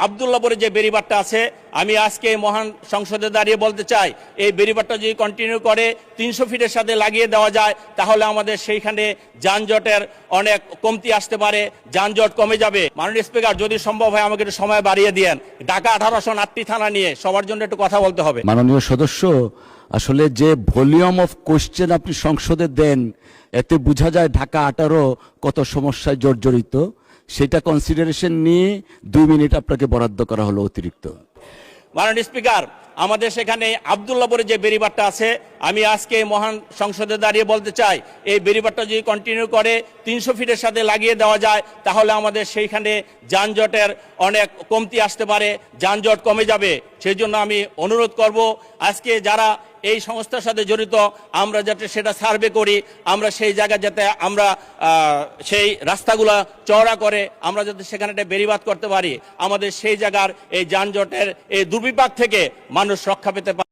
আব্দুল্লাহপুরে যে বেড়িবাঁধটা আছে, আমি আজকে মহান সংসদে দাঁড়িয়ে বলতে চাই, এই বেড়িবাঁধটা যদি কন্টিনিউ করে 300 ফিটের সাথে লাগিয়ে দেওয়া যায়, তাহলে আমাদের সেইখানে যানজটের অনেক কমতি আসতে পারে, যানজট কমে যাবে। মাননীয় স্পিকার, যদি সম্ভব হয় আমাকে একটু সময় বাড়িয়ে দিয়েন। ঢাকা 1808টি থানা নিয়ে সবার জন্য একটু কথা বলতে হবে। মাননীয় সদস্য, আসলে যে ভলিউম অফ কোশ্চেন আপনি সংসদে দেন, এতে বোঝা যায় ঢাকা 18 কত সমস্যায় জর্জরিত। সেটা কনসিডারেশন নিয়ে 2 মিনিট আপনাকে বরাদ্দ করা হলো অতিরিক্ত। মাননীয় স্পিকার, আমাদের সেখানে আব্দুল্লাহপুরে যে বেড়িবাঁধটা আছে, আমি আজকে মহান সংসদে দাঁড়িয়ে বলতে চাই, এই বেড়িবাঁধটা যদি কন্টিনিউ করে 300 ফিটের সাথে লাগিয়ে দেওয়া যায়, তাহলে আমাদের সেইখানে যানজটের অনেক কমতি আসতে পারে, যানজট কমে যাবে। সেই জন্য আমি অনুরোধ করব, আজকে যারা এই সংস্থার সাথে জড়িত, আমরা যাতে সেটা সার্ভে করি, আমরা সেই জায়গায় যাতে আমরা সেই রাস্তাগুলা চওড়া করে আমরা যাতে সেখানে একটা বেড়িবাঁধ করতে পারি, আমাদের সেই জায়গার এই যানজটের এই দুর্বিপাক থেকে মানুষ রক্ষা পেতে পারে।